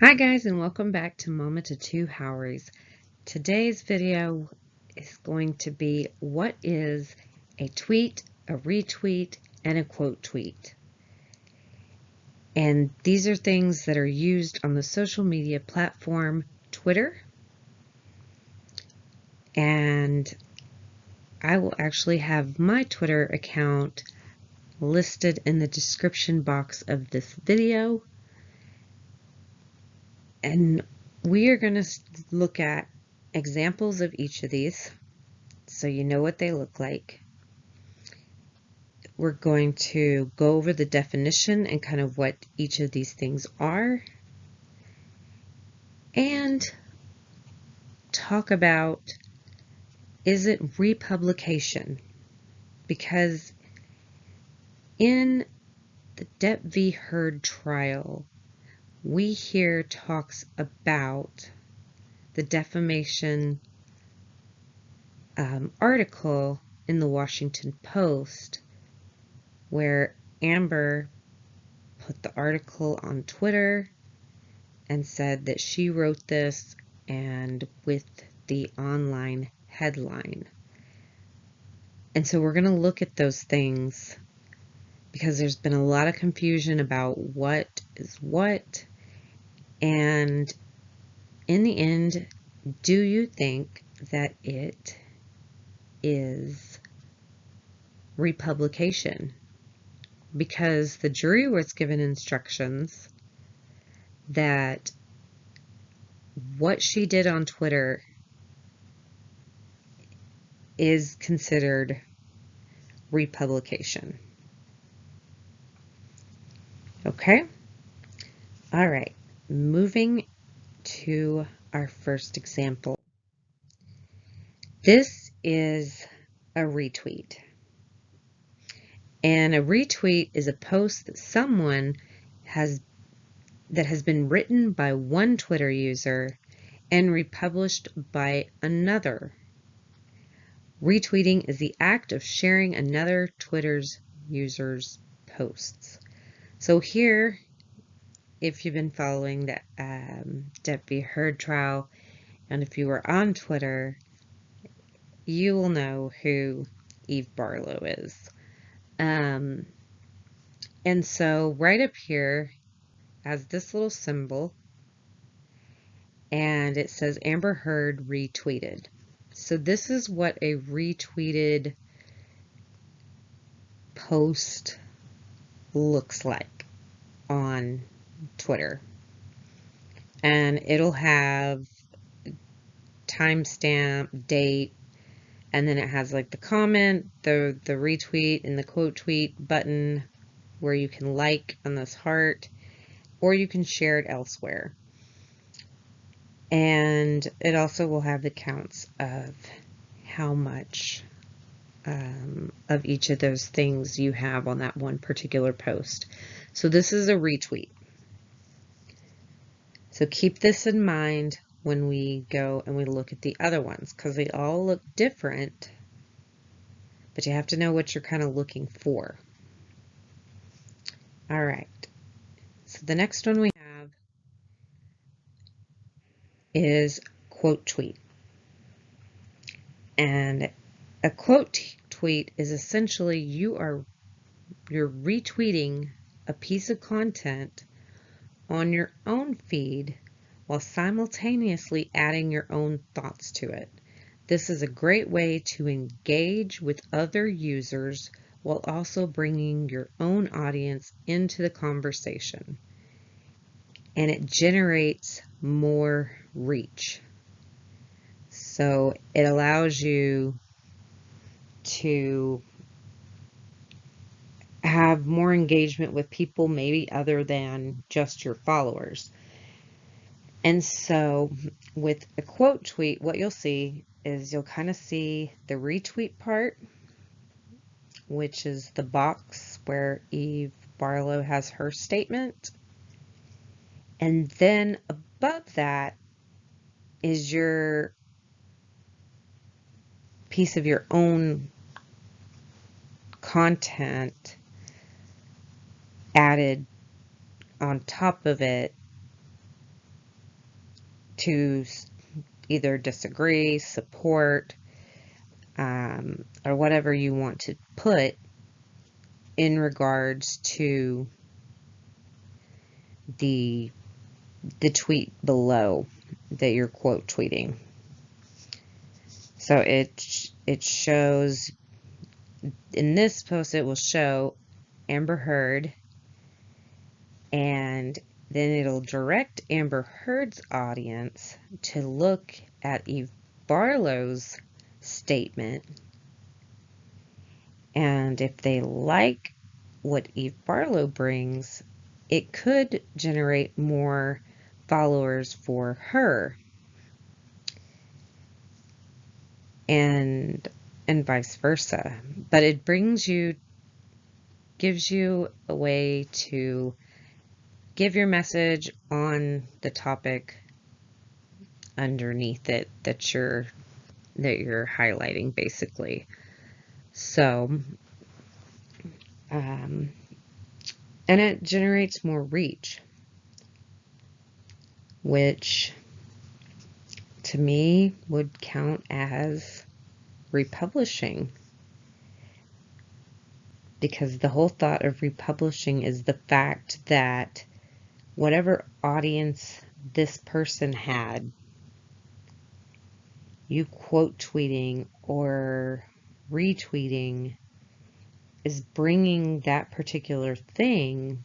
Hi guys, and welcome back to Mama to Two Howeries. Today's video is going to be what is a tweet, a retweet, and a quote tweet. And these are things that are used on the social media platform Twitter. And I will actually have my Twitter account listed in the description box of this video. And we are going to look at examples of each of these so you know what they look like. We're going to go over the definition and kind of what each of these things are, and talk about, is it republication? Because in the Depp v. Heard trial, we hear talks about the defamation article in the Washington Post where Amber put the article on Twitter and said that she wrote this and with the online headline. And so we're going to look at those things because there's been a lot of confusion about what is what. And in the end, do you think that it is republication? Because the jury was given instructions that what she did on Twitter is considered republication. Okay? All right. Moving to our first example. This is a retweet. And a retweet is a post that someone has been written by one Twitter user and republished by another. Retweeting is the act of sharing another Twitter's user's posts. So here, if you've been following the Depp v. Heard trial, and if you were on Twitter, you will know who Eve Barlow is. And so right up here has this little symbol, and it says Amber Heard retweeted. So this is what a retweeted post looks like on Twitter. And it'll have timestamp, date, and then it has like the comment, the retweet, and the quote tweet button where you can like on this heart, or you can share it elsewhere. And it also will have the counts of how much of each of those things you have on that one particular post. So this is a retweet. So keep this in mind when we go and we look at the other ones, because they all look different, but you have to know what you're kind of looking for. All right. So the next one we have is quote tweet. And a quote tweet is essentially you're retweeting a piece of content on your own feed while simultaneously adding your own thoughts to it. This is a great way to engage with other users while also bringing your own audience into the conversation. And it generates more reach. So it allows you to have more engagement with people maybe other than just your followers. And so with a quote tweet, what you'll see is you'll kind of see the retweet part, which is the box where Eve Barlow has her statement. And then above that is your piece of your own content added on top of it to either disagree, support, or whatever you want to put in regards to the tweet below that you're quote tweeting. So it shows, in this post it will show Amber Heard, and then it'll direct Amber Heard's audience to look at Eve Barlow's statement, and if they like what Eve Barlow brings, it could generate more followers for her, and vice versa. But it gives you a way to give your message on the topic underneath it that you're highlighting, basically. So, and it generates more reach, which to me would count as republishing, because the whole thought of republishing is the fact that whatever audience this person had, you quote tweeting or retweeting is bringing that particular thing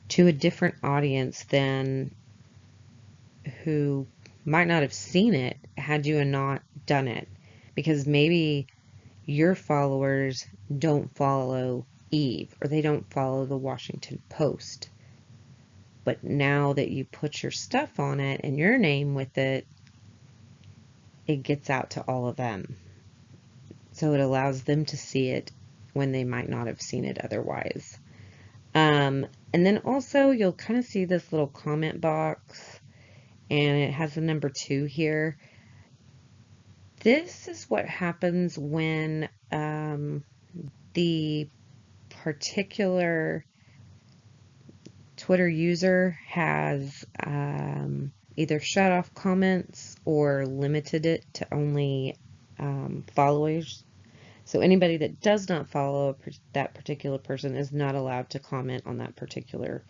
to a different audience than who might not have seen it had you not done it, because maybe your followers don't follow Eve, or they don't follow the Washington Post. But now that you put your stuff on it and your name with it, it gets out to all of them. So it allows them to see it when they might not have seen it otherwise. And then also you'll kind of see this little comment box, and it has the number 2 here. This is what happens when the particular Twitter user has either shut off comments or limited it to only followers. So anybody that does not follow that particular person is not allowed to comment on that particular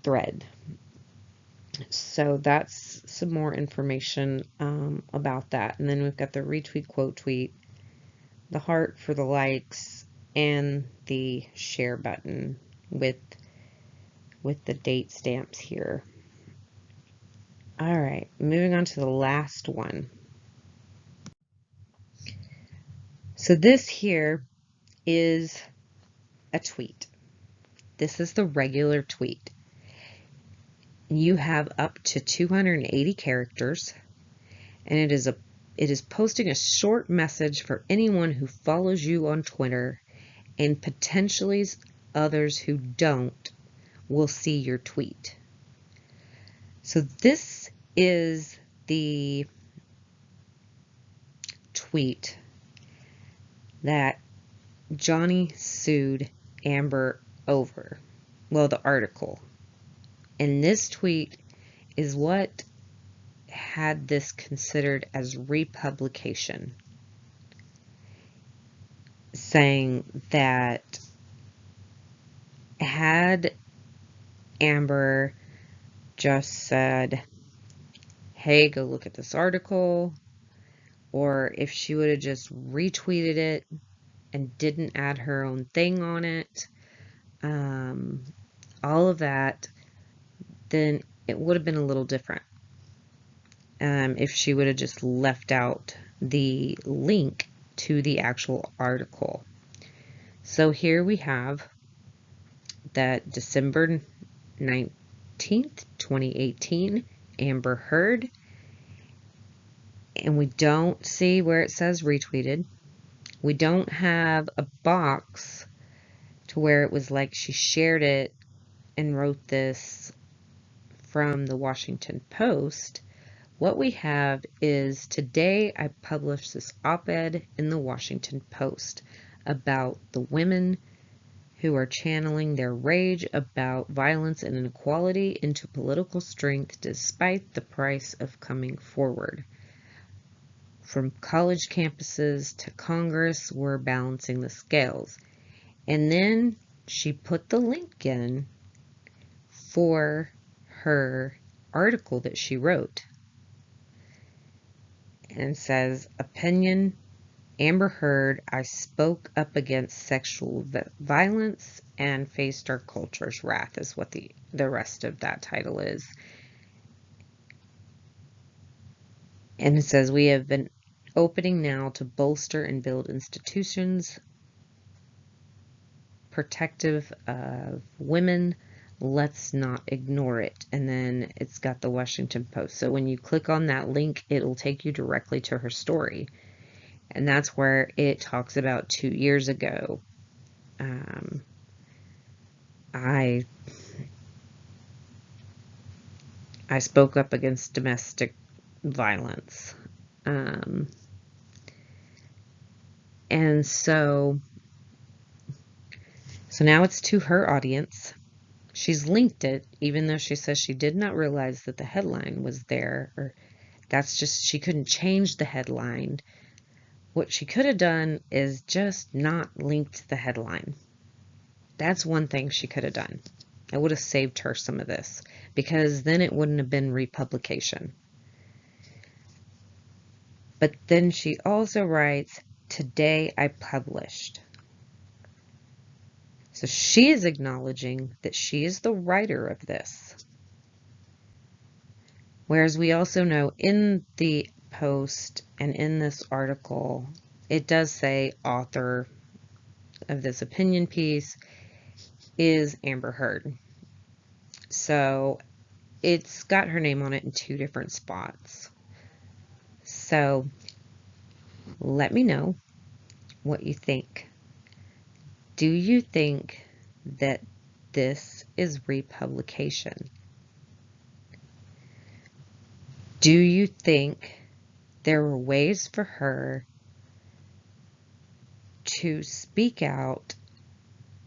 thread. So that's some more information about that. And then we've got the retweet, quote tweet, the heart for the likes, and the share button with the date stamps here. All right, moving on to the last one. So this here is a tweet. This is the regular tweet. You have up to 280 characters, and it is posting a short message for anyone who follows you on Twitter, and potentially others who don't will see your tweet. So this is the tweet that Johnny sued Amber over. Well, the article. And this tweet is what had this considered as republication, saying that had Amber just said, hey, go look at this article, or if she would have just retweeted it and didn't add her own thing on it, all of that, then it would have been a little different. If she would have just left out the link to the actual article. So here we have that December 19th, 2018, Amber Heard, and we don't see where it says retweeted. We don't have a box to where it was like she shared it and wrote this from the Washington Post. What we have is, today I published this op-ed in the Washington Post about the women who are channeling their rage about violence and inequality into political strength despite the price of coming forward. From college campuses to Congress, we're balancing the scales. And then she put the link in for her article that she wrote. And it says, opinion, Amber Heard, I spoke up against sexual violence and faced our culture's wrath, is what the rest of that title is. And it says, we have been opening now to bolster and build institutions protective of women. Let's not ignore it. And then it's got the Washington Post. So when you click on that link, it'll take you directly to her story. And that's where it talks about 2 years ago. I spoke up against domestic violence. And so now it's to her audience. She's linked it, even though she says she did not realize that the headline was there, or that's just, she couldn't change the headline. What she could have done is just not linked the headline. That's one thing she could have done. I would have saved her some of this, because then it wouldn't have been republication. But then she also writes, today I published. So she is acknowledging that she is the writer of this. Whereas we also know in the post and in this article, it does say author of this opinion piece is Amber Heard. So it's got her name on it in 2 different spots. So let me know what you think. Do you think that this is republication? Do you think there were ways for her to speak out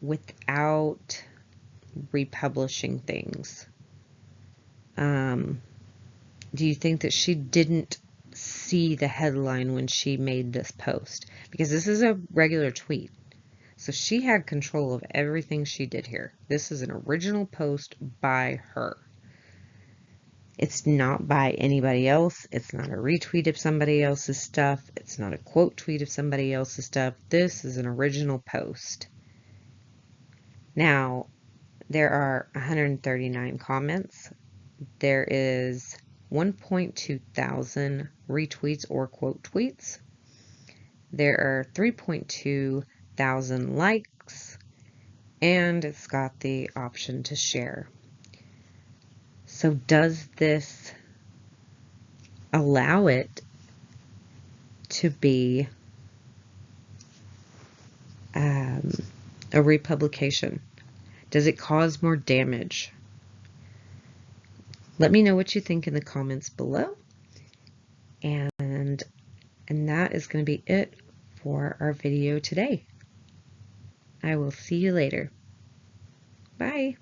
without republishing things? Do you think that she didn't see the headline when she made this post? Because this is a regular tweet. So she had control of everything she did here. This is an original post by her. It's not by anybody else. It's not a retweet of somebody else's stuff. It's not a quote tweet of somebody else's stuff. This is an original post. Now, there are 139 comments. There is 1.2 thousand retweets or quote tweets. There are 3.2 thousand likes, and it's got the option to share. So does this allow it to be a republication? Does it cause more damage? Let me know what you think in the comments below. And that is going to be it for our video today. I will see you later. Bye.